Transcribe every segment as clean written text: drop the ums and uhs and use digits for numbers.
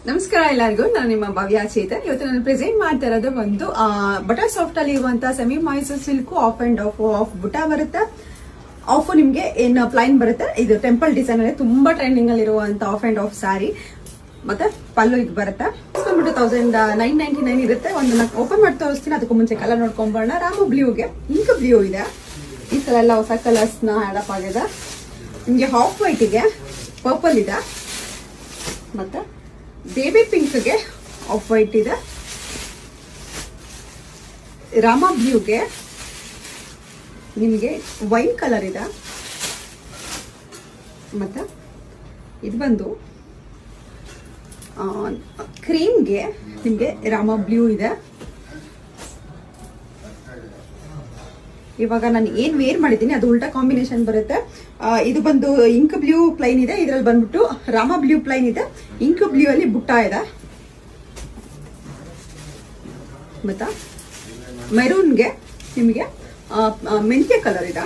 ನಮಸ್ಕಾರ ಎಲ್ಲರಿಗೂ, ನಾನು ನಿಮ್ಮ ಭವ್ಯ ಚೇತನ್. ಇವತ್ತು ನಾನು ಪ್ರೆಸೆಂಟ್ ಮಾಡ್ತಾ ಇರೋದು ಒಂದು ಬಟರ್ ಸಾಫ್ಟ್ ಅಲ್ಲಿ ಇರುವಂತಹ semi Mysore silk half and half ಬುಟ್ಟ ಬರುತ್ತೆ. ಆಫ್ ನಿಮ್ಗೆ ಏನ್ ಪ್ಲೈನ್ ಬರುತ್ತೆ. ಇದು ಟೆಂಪಲ್ ಡಿಸೈನ್ ಅಲ್ಲಿ ತುಂಬಾ ಟ್ರೆಂಡಿಂಗ್ ಅಲ್ಲಿ ಇರುವಂತ ಆಫ್ ಅಂಡ್ ಆಫ್ ಸ್ಯಾರಿ. ಮತ್ತೆ ಪಲ್ಲು ಇದು ಬರುತ್ತೆ. 1999 ಇರುತ್ತೆ. ಒಂದು ನಾನು ಓಪನ್ ಮಾಡಿ ತೋರಿಸ್ತೀನಿ. ಅದಕ್ಕೂ ಮುಂಚೆ ಕಲರ್ ನೋಡ್ಕೊಂಬೋಣ. ರಾಮ ಬ್ಲೂಗೆ ಇಂಕ್ ಬ್ಲೂ ಇದೆ. ಈ ಸಲ ಎಲ್ಲ ಹೊಸ ಕಲರ್ಸ್ ನ ಆಡ್ ಅಪ್ ಆಗಿದೆ. ನಿಮ್ಗೆ ಹಾಫ್ ವೈಟ್ ಗೆ ಪರ್ಪಲ್ ಇದೆ. ಮತ್ತೆ ಬೇಬಿ ಪಿಂಕ್ ಗೆ ಆಫ್ ವೈಟ್ ಇದೆ. ರಾಮ ಬ್ಲೂಗೆ ನಿಮಗೆ ವೈನ್ ಕಲರ್ ಇದೆ. ಮತ್ತೆ ಇದು ಬಂದು ಕ್ರೀಮ್ಗೆ ನಿಮಗೆ ರಾಮ ಬ್ಲೂ ಇದೆ. ಇವಾಗ ನಾನು ಏನ್ ವೇರ್ ಮಾಡಿದ್ದೀನಿ ಅದು ಉಲ್ಟಾ ಕಾಂಬಿನೇಷನ್ ಬರುತ್ತೆ. ಇದು ಬಂದು ಇಂಕ್ ಬ್ಲೂ ಪ್ಲೈನ್ ಇದೆ. ಇದ್ರಲ್ಲಿ ಬಂದ್ಬಿಟ್ಟು ರಾಮ ಬ್ಲೂ ಪ್ಲೈನ್ ಇದೆ. ಇಂಕ್ ಬ್ಲೂ ಅಲ್ಲಿ ಬುಟ್ಟ ಇದೆ. ಮತ್ತ ಮೆರೂನ್ಗೆ ನಿಮಗೆ ಮೆಂತ್ಯ ಕಲರ್ ಇದೆ.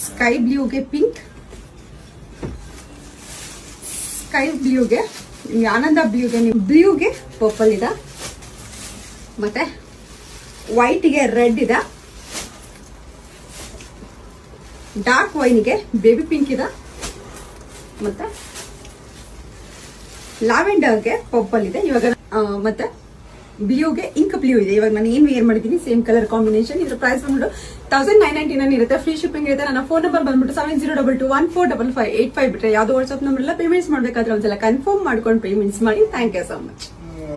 ಸ್ಕೈ ಬ್ಲೂಗೆ ಪಿಂಕ್, ಸ್ಕೈ ಬ್ಲೂಗೆ ಆನಂದ ಬ್ಲೂಗೆ ಪರ್ಪಲ್ ಇದೆ. ಮತ್ತೆ ವೈಟ್ಗೆ ರೆಡ್ ಇದೆ. ಡಾರ್ಕ್ ವೈನ್ಗೆ ಬೇಬಿ ಪಿಂಕ್ ಇದೆ. ಮತ್ತೆ ಲ್ಯಾವೆಂಡರ್ಗೆ ಪರ್ಪಲ್ ಇದೆ. ಇವಾಗ ಮತ್ತೆ ಬ್ಲೂಗೆ ಇಂಕ್ ಬ್ಲೂ ಇದೆ. ಇವಾಗ ನಾನು ಏನ್ ವೇರ್ ಮಾಡಿದ್ದೀನಿ ಸೇಮ್ ಕಲರ್ ಕಾಂಬಿನೇಷನ್. ಇದ್ರ ಪ್ರೈಸ್ ಬಂದ್ಬಿಟ್ಟು 1999 ಇರುತ್ತೆ. ಫ್ರೀ ಶಿಪ್ಪಿಂಗ್ ಇರುತ್ತೆ. ನನ್ನ ಫೋನ್ ನಂಬರ್ ಬಂದ್ಬಿಟ್ಟು 7022145585 ಬಿಟ್ರೆ ಯಾವ್ದು ವಾಟ್ಸ್ಆಪ್ ನಂಬರ್ ಎಲ್ಲ ಪೇಮೆಂಟ್ಸ್ ಮಾಡ್ಬೇಕಾದ್ರೆ ಒಂದ್ಸಲ ಕನ್ಫರ್ಮ್ ಮಾಡ್ಕೊಂಡು ಪೇಮೆಂಟ್ಸ್ ಮಾಡಿ. Thank you so much.